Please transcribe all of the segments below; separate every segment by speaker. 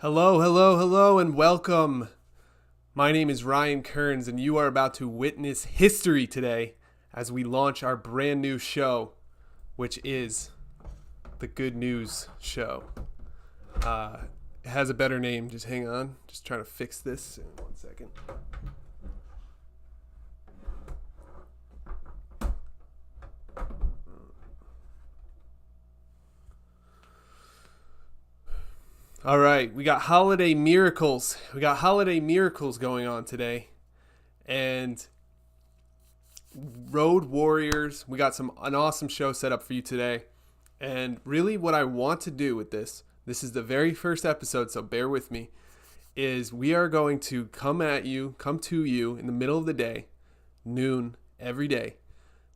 Speaker 1: Hello, hello, hello, and welcome. My name is Ryan Kearns, and you are about to witness history today as we launch our brand new show, which is the Good News Show. It has a better name. Just hang on. Just trying to fix this in 1 second. All right, we got holiday miracles. We got holiday miracles going on today. And Road Warriors, we got an awesome show set up for you today. And really what I want to do with this is the very first episode, so bear with me, is we are going to come to you in the middle of the day, noon, every day,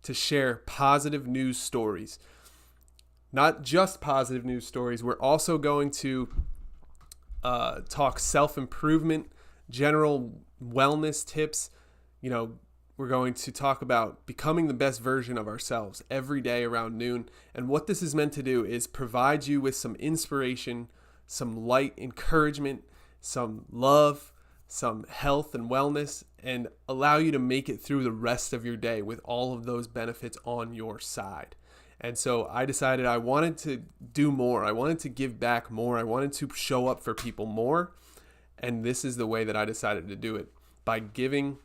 Speaker 1: to share positive news stories. Not just positive news stories, we're also going to talk self-improvement, general wellness tips. We're going to talk about becoming the best version of ourselves every day around noon. And what this is meant to do is provide you with some inspiration, some light encouragement, some love, some health and wellness, and allow you to make it through the rest of your day with all of those benefits on your side. And so I decided I wanted to do more. I wanted to give back more. I wanted to show up for people more. And this is the way that I decided to do it, by giving,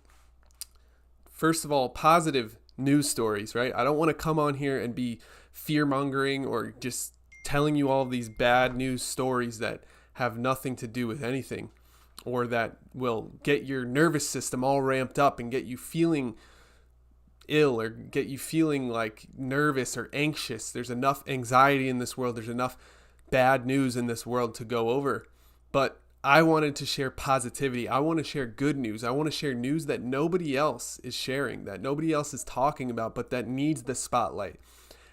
Speaker 1: first of all, positive news stories, right? I don't want to come on here and be fear-mongering or just telling you all of these bad news stories that have nothing to do with anything, or that will get your nervous system all ramped up and get you feeling ill or get you feeling like nervous or anxious. There's enough anxiety in this world. There's enough bad news in this world to go over. But I wanted to share positivity. I want to share good news. I want to share news that nobody else is sharing, that nobody else is talking about, but that needs the spotlight.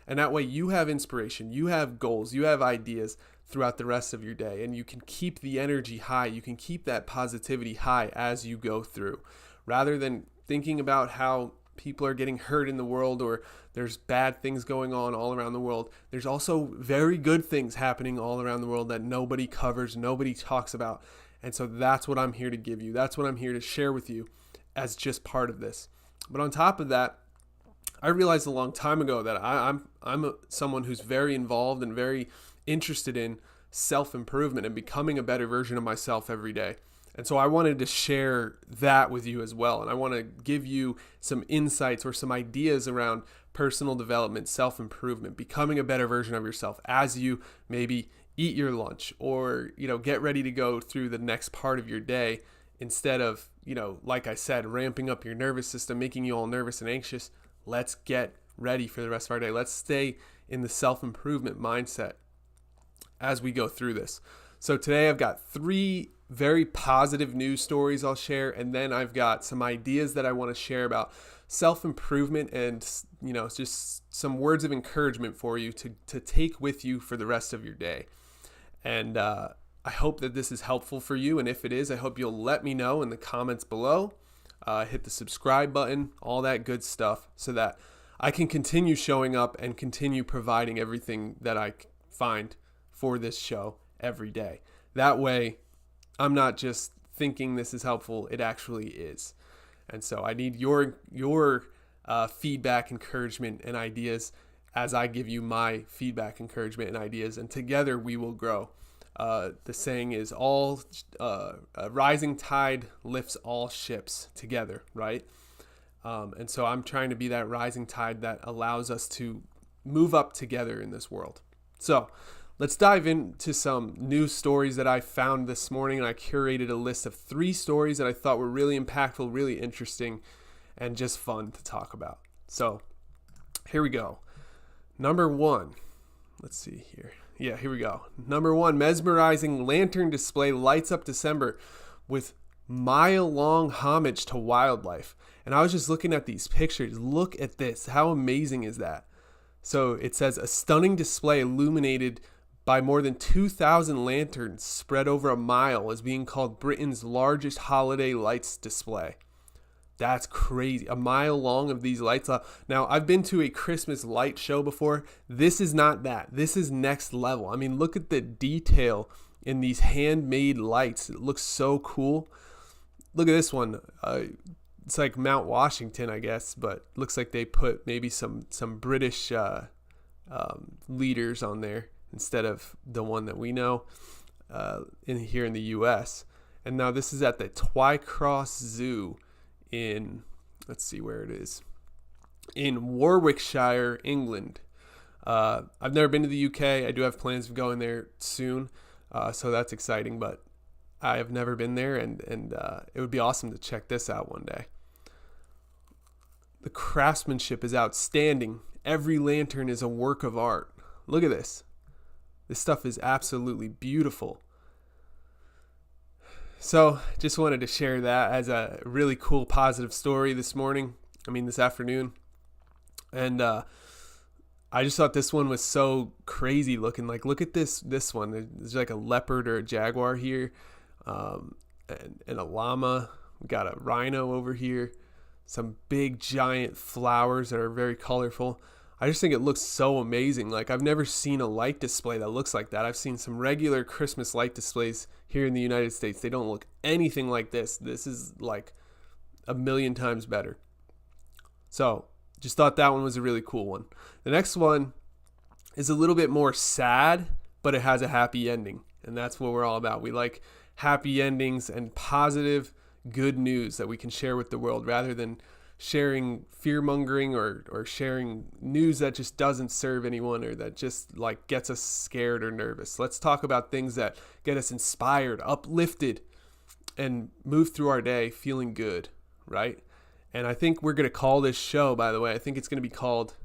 Speaker 1: And that way you have inspiration, you have goals, you have ideas throughout the rest of your day, and you can keep the energy high. You can keep that positivity high as you go through, rather than thinking about how people are getting hurt in the world or there's bad things going on all around the world. There's also very good things happening all around the world that nobody covers, nobody talks about. And so that's what I'm here to give you. That's what I'm here to share with you as just part of this. But on top of that, I realized a long time ago that I'm someone who's very involved and very interested in self-improvement and becoming a better version of myself every day. And so I wanted to share that with you as well. And I want to give you some insights or some ideas around personal development, self-improvement, becoming a better version of yourself as you maybe eat your lunch or, get ready to go through the next part of your day, instead of, like I said, ramping up your nervous system, making you all nervous and anxious. Let's get ready for the rest of our day. Let's stay in the self-improvement mindset as we go through this. So today I've got 3 very positive news stories I'll share, and then I've got some ideas that I want to share about self-improvement and, just some words of encouragement for you to take with you for the rest of your day. And I hope that this is helpful for you, and if it is, I hope you'll let me know in the comments below. Hit the subscribe button, all that good stuff, so that I can continue showing up and continue providing everything that I find for this show every day. That way, I'm not just thinking this is helpful, it actually is. And so I need your feedback, encouragement, and ideas as I give you my feedback, encouragement, and ideas, and together we will grow. The saying is, a rising tide lifts all ships together, right? And so I'm trying to be that rising tide that allows us to move up together in this world. So let's dive into some news stories that I found this morning. And I curated a list of 3 stories that I thought were really impactful, really interesting, and just fun to talk about. So here we go. Number 1. Let's see here. Yeah, here we go. Number 1, mesmerizing lantern display lights up December with mile-long homage to wildlife. And I was just looking at these pictures. Look at this. How amazing is that? So it says a stunning display illuminated by more than 2,000 lanterns spread over a mile is being called Britain's largest holiday lights display. That's crazy. A mile long of these lights. Now, I've been to a Christmas light show before. This is not that. This is next level. I mean, look at the detail in these handmade lights. It looks so cool. Look at this one. It's like Mount Washington, I guess, but looks like they put maybe some British leaders on there instead of the one that we know here in the U.S. And now this is at the Twycross Zoo in, let's see where it is, in Warwickshire, England. I've never been to the UK. I do have plans of going there soon, so that's exciting, but I have never been there, and it would be awesome to check this out one day. The craftsmanship is outstanding. Every lantern is a work of art. Look at this. This stuff is absolutely beautiful. So just wanted to share that as a really cool, positive story this afternoon. And I just thought this one was so crazy looking. Like, look at this one. There's like a leopard or a jaguar here, and a llama. We got a rhino over here. Some big giant flowers that are very colorful. I just think it looks so amazing. Like, I've never seen a light display that looks like that. I've seen some regular Christmas light displays here in the United States. They don't look anything like this. This is like a million times better. So just thought that one was a really cool one. The next one is a little bit more sad, but it has a happy ending. And that's what we're all about. We like happy endings and positive, good news that we can share with the world rather than sharing fear-mongering or sharing news that just doesn't serve anyone or that just like gets us scared or nervous. Let's talk about things that get us inspired, uplifted, and move through our day feeling good, right? And I think we're going to call this show, by the way, I think it's going to be called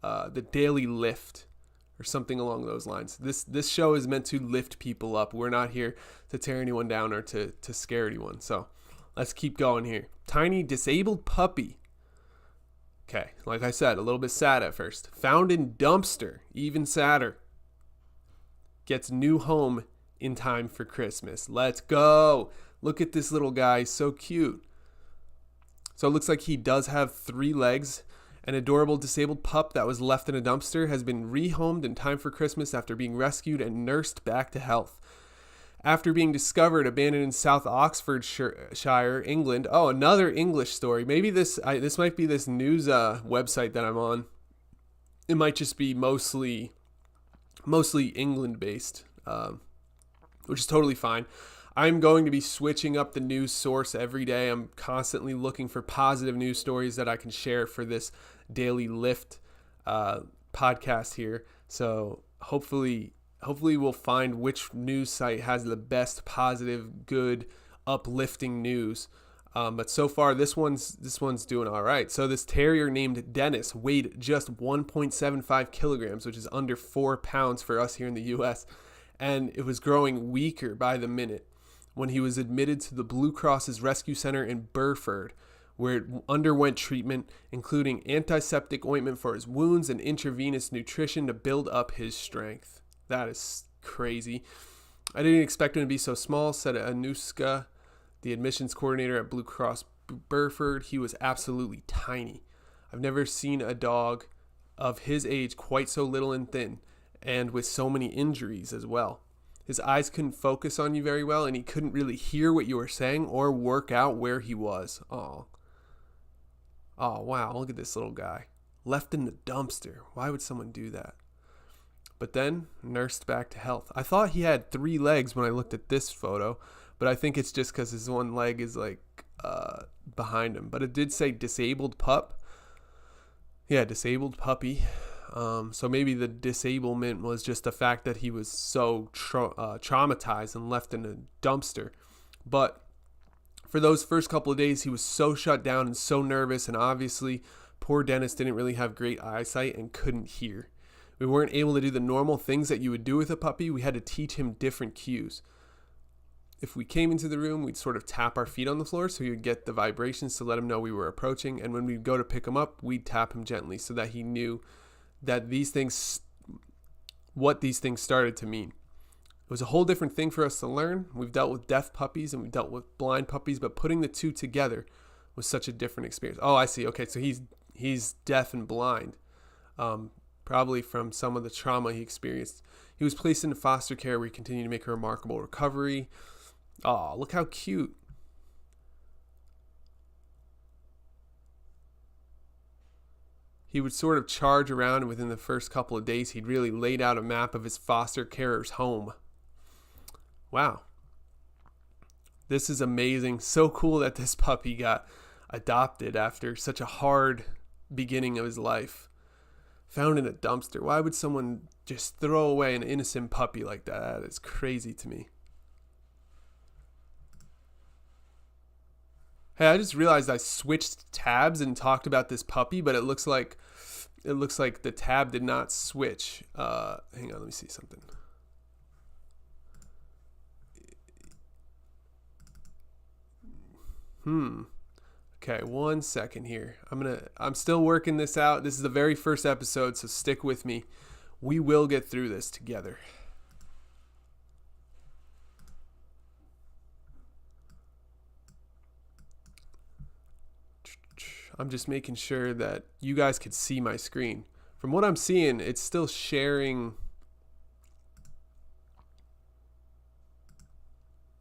Speaker 1: The Daily Lift or something along those lines. This show is meant to lift people up. We're not here to tear anyone down or to scare anyone. So let's keep going here. Tiny disabled puppy. Okay, like I said, a little bit sad at first. Found in dumpster, even sadder. Gets new home in time for Christmas. Let's go. Look at this little guy, so cute. So it looks like he does have 3 legs. An adorable disabled pup that was left in a dumpster has been rehomed in time for Christmas after being rescued and nursed back to health. After being discovered abandoned in South Oxfordshire, England. Oh, another English story. Maybe this might be this news website that I'm on. It might just be mostly England based, which is totally fine. I'm going to be switching up the news source every day. I'm constantly looking for positive news stories that I can share for this daily lift podcast here. So hopefully we'll find which news site has the best positive, good, uplifting news. But so far, this one's doing all right. So this terrier named Dennis weighed just 1.75 kilograms, which is under 4 pounds for us here in the U.S. And it was growing weaker by the minute when he was admitted to the Blue Cross's Rescue Center in Burford, where it underwent treatment, including antiseptic ointment for his wounds and intravenous nutrition to build up his strength. That is crazy. I didn't expect him to be so small, said Anuska, the admissions coordinator at Blue Cross Burford. He was absolutely tiny. I've never seen a dog of his age quite so little and thin, and with so many injuries as well. His eyes couldn't focus on you very well, and he couldn't really hear what you were saying or work out where he was. Oh, wow, look at this little guy. Left in the dumpster. Why would someone do that? But then nursed back to health. I thought he had 3 legs when I looked at this photo, but I think it's just because his one leg is like behind him. But it did say disabled pup. Yeah, disabled puppy. So maybe the disablement was just the fact that he was so traumatized and left in a dumpster. But for those first couple of days, he was so shut down and so nervous, and obviously poor Dennis didn't really have great eyesight and couldn't hear. We weren't able to do the normal things that you would do with a puppy. We had to teach him different cues. If we came into the room, we'd sort of tap our feet on the floor so he would get the vibrations to let him know we were approaching. And when we'd go to pick him up, we'd tap him gently so that he knew that what these things started to mean. It was a whole different thing for us to learn. We've dealt with deaf puppies and we've dealt with blind puppies, but putting the two together was such a different experience. Oh, I see. Okay, so he's deaf and blind. probably from some of the trauma he experienced. He was placed into foster care where he continued to make a remarkable recovery. Oh, look how cute. He would sort of charge around, and within the first couple of days, he'd really laid out a map of his foster carer's home. Wow. This is amazing. So cool that this puppy got adopted after such a hard beginning of his life. Found in a dumpster. Why would someone just throw away an innocent puppy like that? That is crazy to me. Hey, I just realized I switched tabs and talked about this puppy, but it looks like the tab did not switch. Hang on, let me see something. Okay, 1 second here. I'm still working this out. This is the very first episode, so stick with me. We will get through this together. I'm just making sure that you guys could see my screen. From what I'm seeing, it's still sharing.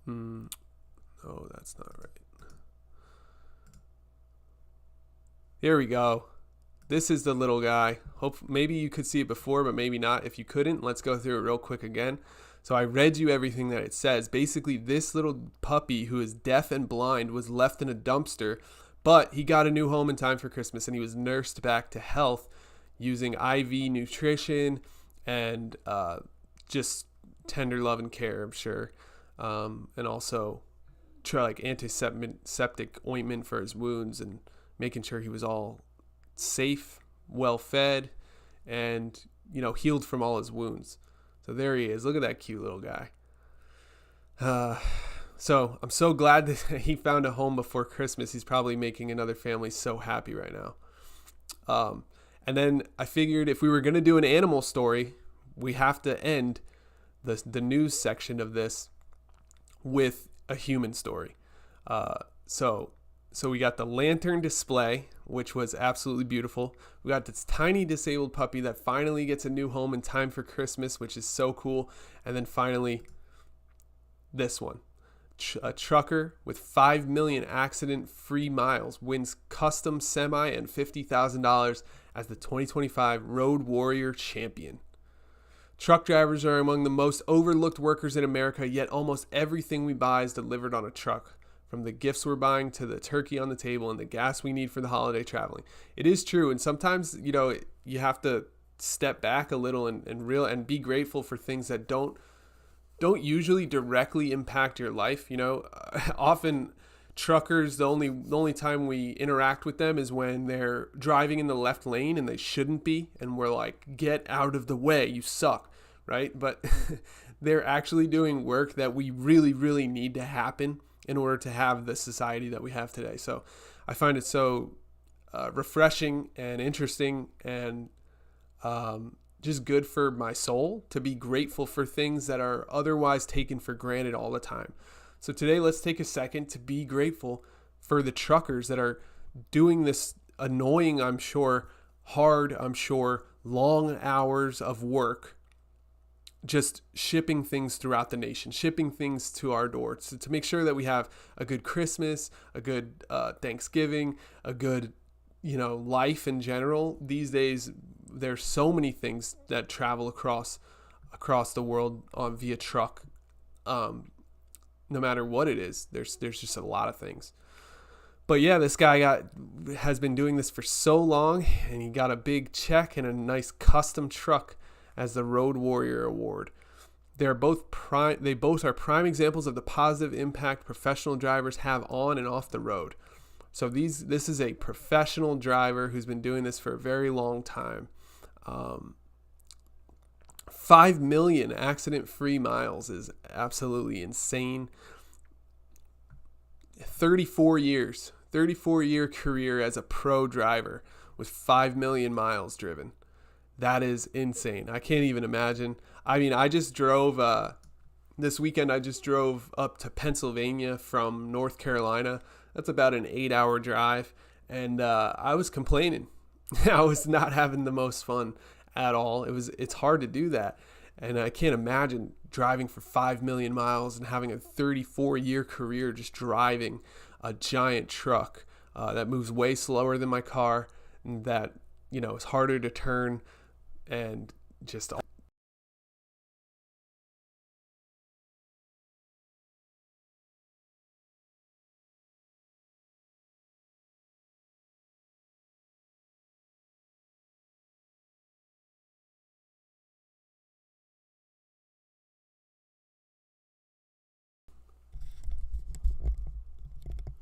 Speaker 1: Oh, that's not right. Here we go. This is the little guy. Maybe you could see it before, but maybe not. If you couldn't, let's go through it real quick again. So I read you everything that it says. Basically, this little puppy who is deaf and blind was left in a dumpster, but he got a new home in time for Christmas, and he was nursed back to health using IV nutrition and just tender love and care, I'm sure. And also try like antiseptic ointment for his wounds and making sure he was all safe, well fed, and, healed from all his wounds. So there he is. Look at that cute little guy. So I'm so glad that he found a home before Christmas. He's probably making another family so happy right now. And then I figured if we were going to do an animal story, we have to end the news section of this with a human story. So we got the lantern display, which was absolutely beautiful. We got this tiny disabled puppy that finally gets a new home in time for Christmas, which is so cool. And then finally, this one. A trucker with 5 million accident-free miles wins custom semi and $50,000 as the 2025 Road Warrior Champion. Truck drivers are among the most overlooked workers in America, yet almost everything we buy is delivered on a truck. From the gifts we're buying to the turkey on the table and the gas we need for the holiday traveling. It is true. And sometimes, you have to step back a little and be grateful for things that don't usually directly impact your life. Often truckers, the only time we interact with them is when they're driving in the left lane and they shouldn't be. And we're like, get out of the way, you suck. Right. But they're actually doing work that we really, really need to happen in order to have the society that we have today. So I find it so refreshing and interesting and just good for my soul to be grateful for things that are otherwise taken for granted all the time. So today, let's take a second to be grateful for the truckers that are doing this annoying, I'm sure, hard, I'm sure, long hours of work, just shipping things throughout the nation, shipping things to our doors to make sure that we have a good Christmas, a good Thanksgiving, a good, life in general. These days, there's so many things that travel across the world via truck. No matter what it is, there's just a lot of things. But yeah, this guy has been doing this for so long, and he got a big check and a nice custom truck as the Road Warrior Award. They both are prime examples of the positive impact professional drivers have on and off the road. So this is a professional driver who's been doing this for a very long time. 5 million accident-free miles is absolutely insane. 34-year career as a pro driver with 5 million miles driven. That is insane. I can't even imagine. I mean, I just drove, this weekend I just drove up to Pennsylvania from North Carolina. That's about an 8-hour drive. And I was complaining. I was not having the most fun at all. It's hard to do that. And I can't imagine driving for 5 million miles and having a 34-year career just driving a giant truck that moves way slower than my car, and that, is harder to turn, and just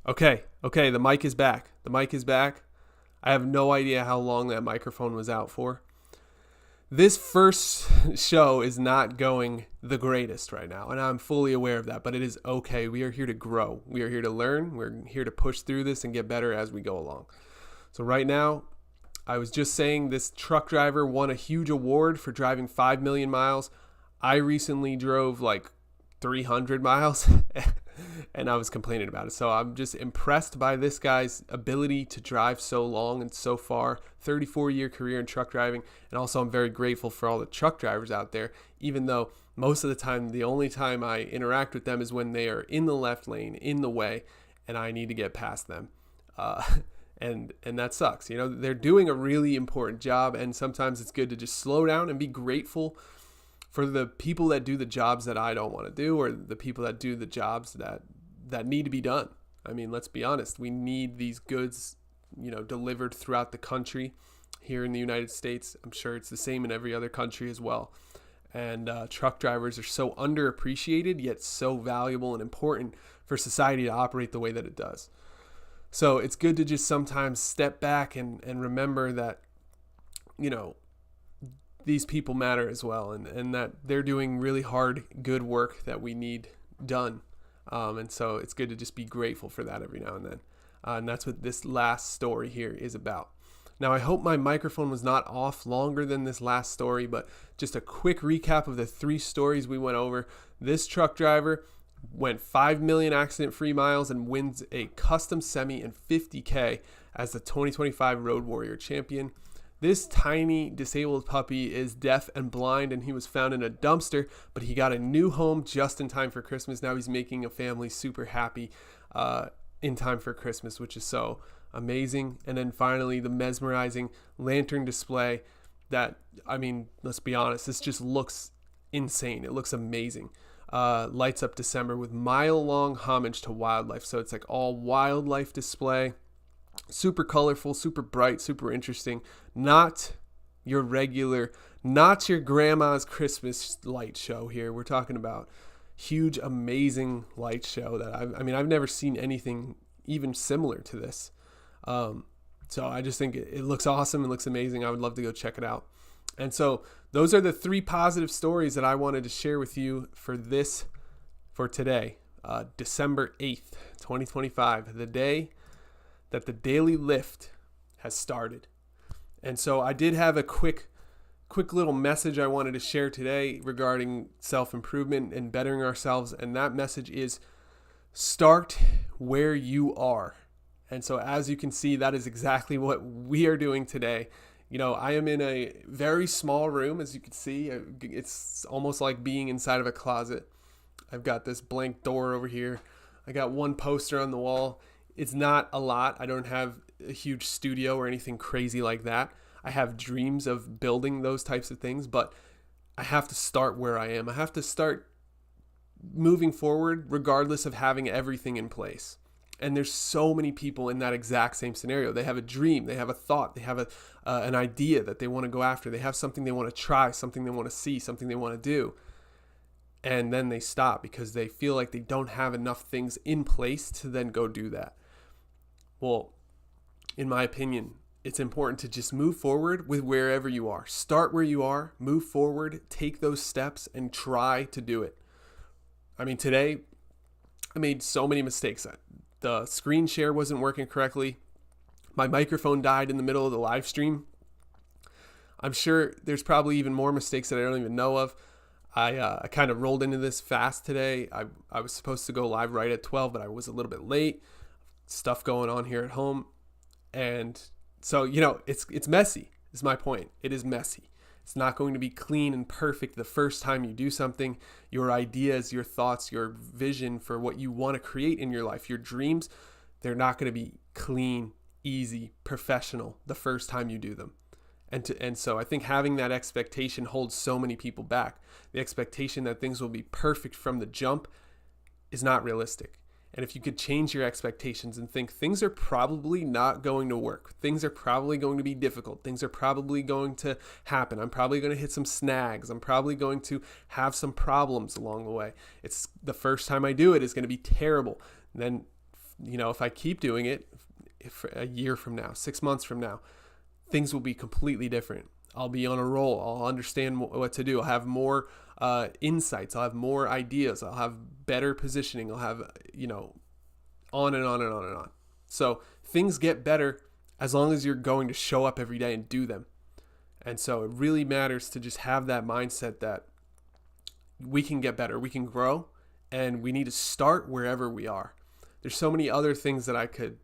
Speaker 1: Okay, the mic is back. The mic is back. I have no idea how long that microphone was out for. This first show is not going the greatest right now, and I'm fully aware of that, but it is okay. We are here to grow. We are here to learn. We're here to push through this and get better as we go along. So right now, I was just saying this truck driver won a huge award for driving 5 million miles. I recently drove like 300 miles and I was complaining about it. So I'm just impressed by this guy's ability to drive so long and so far, 34-year career in truck driving. And also I'm very grateful for all the truck drivers out there, even though most of the time, the only time I interact with them is when they are in the left lane, in the way, and I need to get past them. And that sucks. They're doing a really important job, and sometimes it's good to just slow down and be grateful for the people that do the jobs that I don't want to do, or the people that do the jobs that need to be done. I mean, let's be honest. We need these goods, delivered throughout the country. Here in the United States, I'm sure it's the same in every other country as well. And truck drivers are so underappreciated, yet so valuable and important for society to operate the way that it does. So it's good to just sometimes step back and remember that, these people matter as well, and that they're doing really hard, good work that we need done. And so it's good to just be grateful for that every now and then. And that's what this last story here is about. Now, I hope my microphone was not off longer than this last story, but just a quick recap of the 3 stories we went over. This truck driver went 5 million accident-free miles and wins a custom semi and 50K as the 2025 Road Warrior champion. This tiny disabled puppy is deaf and blind, and he was found in a dumpster, but he got a new home just in time for Christmas. Now he's making a family super happy in time for Christmas, which is so amazing. And then finally, the mesmerizing lantern display that, let's be honest, this just looks insane. It looks amazing. Lights up December with mile-long homage to wildlife. So it's like all wildlife display. Super colorful, super bright, super interesting. Not your grandma's Christmas light show here. We're talking about huge, amazing light show that I've never seen anything even similar to this. So I just think it looks awesome. It looks amazing. I would love to go check it out. And so those are the 3 positive stories that I wanted to share with you for today, December 8th, 2025, the day that the daily lift has started. And so I did have a quick little message I wanted to share today regarding self-improvement and bettering ourselves. And that message is start where you are. And so as you can see, that is exactly what we are doing today. I am in a very small room, as you can see. It's almost like being inside of a closet. I've got this blank door over here. I got one poster on the wall. It's not a lot. I don't have a huge studio or anything crazy like that. I have dreams of building those types of things, but I have to start where I am. I have to start moving forward regardless of having everything in place. And there's so many people in that exact same scenario. They have a dream, they have a thought, they have an idea that they want to go after. They have something they want to try, something they want to see, something they want to do. And then they stop because they feel like they don't have enough things in place to then go do that. Well, in my opinion, it's important to just move forward with wherever you are. Start where you are, move forward, take those steps, and try to do it. Today, I made so many mistakes. The screen share wasn't working correctly. My microphone died in the middle of the live stream. I'm sure there's probably even more mistakes that I don't even know of. I kind of rolled into this fast today. I was supposed to go live right at 12, but I was a little bit late. Stuff going on here at home. And so, it's messy is my point. It is messy. It's not going to be clean and perfect the first time you do something. Your ideas, your thoughts, your vision for what you want to create in your life, your dreams, they're not going to be clean, easy, professional the first time you do them. And so I think having that expectation holds so many people back. The expectation that things will be perfect from the jump is not realistic. And if you could change your expectations and think things are probably not going to work, things are probably going to be difficult, things are probably going to happen, I'm probably going to hit some snags, I'm probably going to have some problems along the way. It's the first time I do it is going to be terrible. And then, if I keep doing it, if a year from now, 6 months from now, things will be completely different. I'll be on a roll. I'll understand what to do. I'll have more insights. I'll have more ideas. I'll have better positioning. I'll have, on and on and on and on. So things get better as long as you're going to show up every day and do them. And so it really matters to just have that mindset that we can get better, we can grow, and we need to start wherever we are. There's so many other things that I could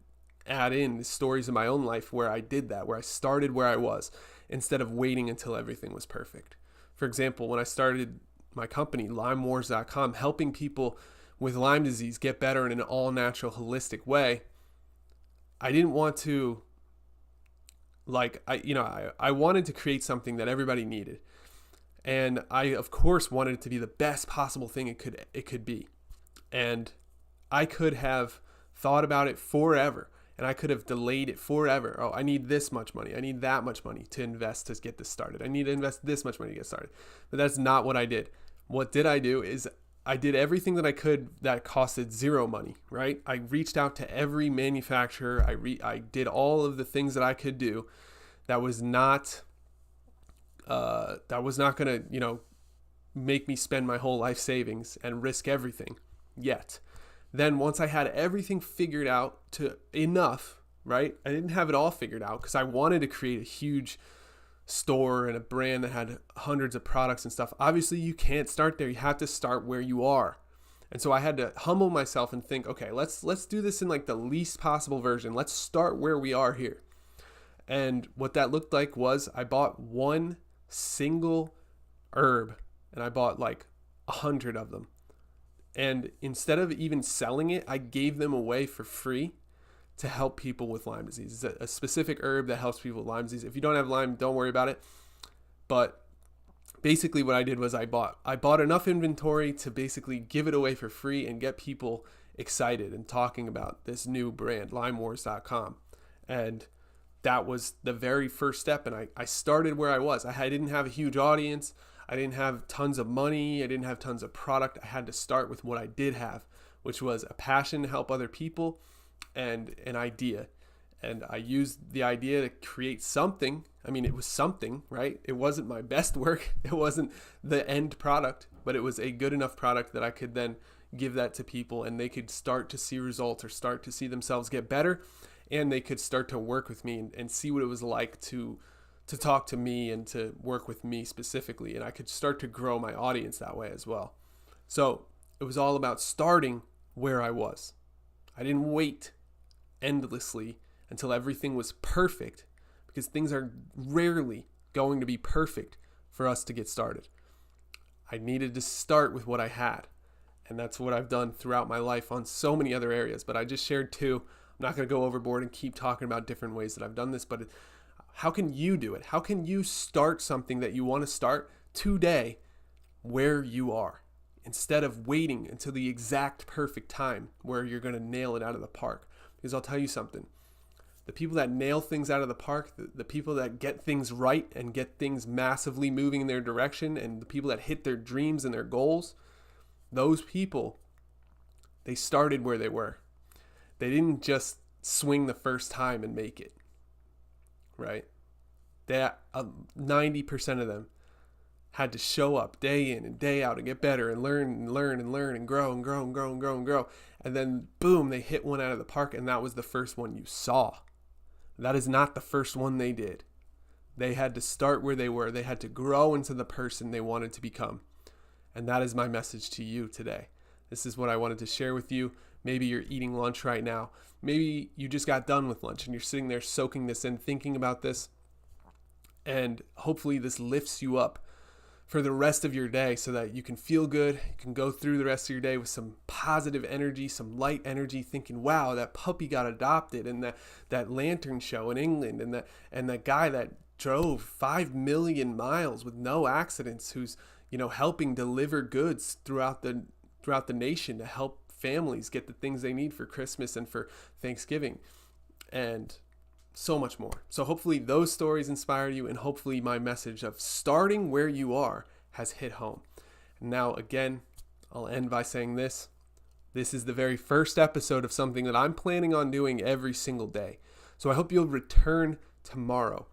Speaker 1: add in, the stories in my own life where I did that, where I started where I was instead of waiting until everything was perfect. For example, when I started my company, LimeWars.com, helping people with Lyme disease get better in an all-natural, holistic way, I didn't want to, I wanted to create something that everybody needed. And I, of course, wanted it to be the best possible thing it could be. And I could have thought about it forever. And I could have delayed it forever. Oh, I need this much money. I need that much money to invest to get this started. I need to invest this much money to get started. But that's not what I did. What did I do is I did everything that I could that costed zero money, right? I reached out to every manufacturer. I did all of the things that I could do that was not going to, make me spend my whole life savings and risk everything yet. Then once I had everything figured out to enough, right? I didn't have it all figured out because I wanted to create a huge store and a brand that had hundreds of products and stuff. Obviously, you can't start there. You have to start where you are. And so I had to humble myself and think, okay, let's do this in like the least possible version. Let's start where we are here. And what that looked like was I bought one single herb and I bought like 100 of them. And instead of even selling it, I gave them away for free to help people with Lyme disease. It's a specific herb that helps people with Lyme disease. If you don't have Lyme, don't worry about it. But basically what I did was I bought enough inventory to basically give it away for free and get people excited and talking about this new brand, LimeWars.com. And that was the very first step. And I started where I was. I didn't have a huge audience. I didn't have tons of money. I didn't have tons of product. I had to start with what I did have, which was a passion to help other people and an idea. And I used the idea to create something. I mean, it was something, right? It wasn't my best work. It wasn't the end product, but it was a good enough product that I could then give that to people and they could start to see results or start to see themselves get better. And they could start to work with me and see what it was like to talk to me and to work with me specifically. And I could start to grow my audience that way as well. So it was all about starting where I was. I didn't wait endlessly until everything was perfect, because things are rarely going to be perfect for us to get started. I needed to start with what I had. And that's what I've done throughout my life on so many other areas. But I just shared two. I'm not going to go overboard and keep talking about different ways that I've done this, but how can you do it? How can you start something that you want to start today where you are, instead of waiting until the exact perfect time where you're going to nail it out of the park? Because I'll tell you something. The people that nail things out of the park, the people that get things right and get things massively moving in their direction, and the people that hit their dreams and their goals, those people, they started where they were. They didn't just swing the first time and make it. Right? That 90% of them had to show up day in and day out and get better and learn and learn and learn and grow and grow and grow and grow and grow. And then boom, they hit one out of the park, and that was the first one you saw. That is not the first one they did. They had to start where they were. They had to grow into the person they wanted to become. And that is my message to you today. This is what I wanted to share with you. Maybe you're eating lunch right now. Maybe you just got done with lunch and you're sitting there soaking this in, thinking about this. And hopefully this lifts you up for the rest of your day so that you can feel good. You can go through the rest of your day with some positive energy, some light energy, thinking, wow, that puppy got adopted, and that lantern show in England, and that guy that drove 5 million miles with no accidents, who's, helping deliver goods throughout the nation to help families get the things they need for Christmas and for Thanksgiving, and so much more. So hopefully those stories inspire you, and hopefully my message of starting where you are has hit home. Now, again, I'll end by saying this. This is the very first episode of something that I'm planning on doing every single day. So I hope you'll return tomorrow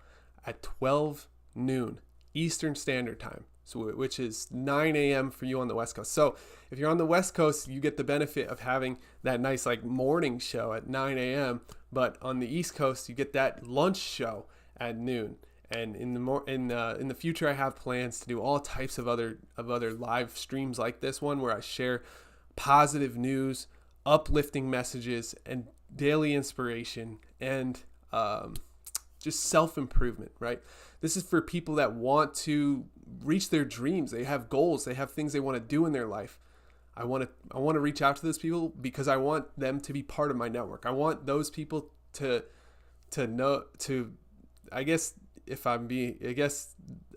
Speaker 1: at 12 noon Eastern Standard Time, which is 9 a.m. for you on the West Coast. So if you're on the West Coast, you get the benefit of having that nice morning show at 9 a.m. But on the East Coast, you get that lunch show at noon. And in the future, I have plans to do all types of other live streams like this one, where I share positive news, uplifting messages, and daily inspiration, and just self-improvement, right? This is for people that want to reach their dreams. They have goals. They have things they want to do in their life. I want to reach out to those people because I want them to be part of my network. I want those people to know, I guess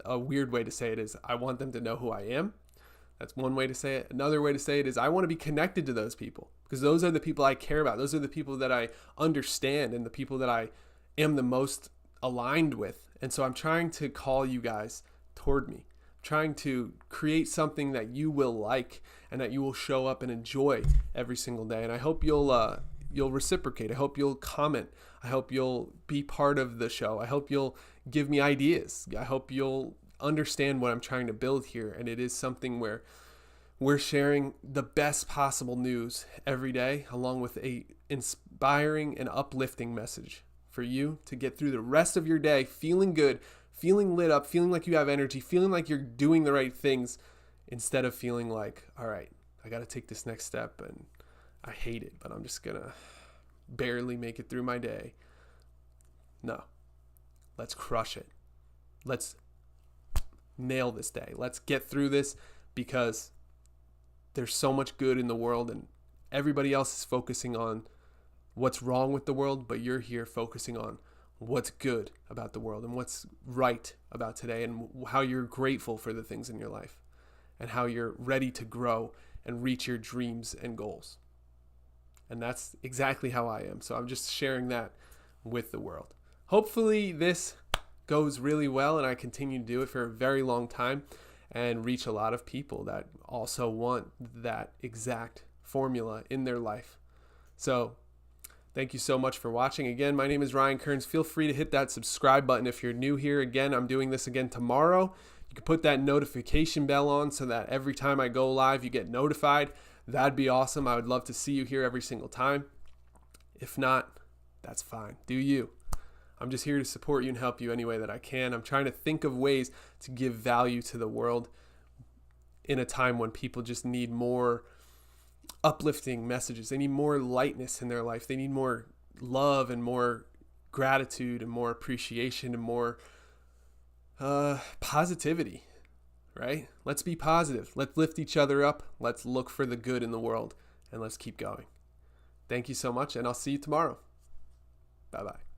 Speaker 1: a weird way to say it is I want them to know who I am. That's one way to say it. Another way to say it is I want to be connected to those people, because those are the people I care about. Those are the people that I understand, and the people that I am the most aligned with. And so I'm trying to call you guys toward me, trying to create something that you will like and that you will show up and enjoy every single day. And I hope you'll reciprocate. I hope you'll comment. I hope you'll be part of the show. I hope you'll give me ideas. I hope you'll understand what I'm trying to build here. And it is something where we're sharing the best possible news every day, along with a inspiring and uplifting message for you to get through the rest of your day feeling good, feeling lit up, feeling like you have energy, feeling like you're doing the right things, instead of feeling like, all right, I got to take this next step and I hate it, but I'm just going to barely make it through my day. No, let's crush it. Let's nail this day. Let's get through this, because there's so much good in the world, and everybody else is focusing on what's wrong with the world, but you're here focusing on what's good about the world and what's right about today, and how you're grateful for the things in your life, and how you're ready to grow and reach your dreams and goals. And that's exactly how I am. So I'm just sharing that with the world. Hopefully this goes really well, and I continue to do it for a very long time and reach a lot of people that also want that exact formula in their life. So thank you so much for watching. Again, my name is Ryan Kearns. Feel free to hit that subscribe button if you're new here. Again, I'm doing this again tomorrow. You can put that notification bell on so that every time I go live, you get notified. That'd be awesome. I would love to see you here every single time. If not, that's fine. Do you. I'm just here to support you and help you any way that I can. I'm trying to think of ways to give value to the world in a time when people just need more uplifting messages. They need more lightness in their life. They need more love and more gratitude and more appreciation and more positivity, right? Let's be positive. Let's lift each other up. Let's look for the good in the world, and let's keep going. Thank you so much, and I'll see you tomorrow. Bye-bye.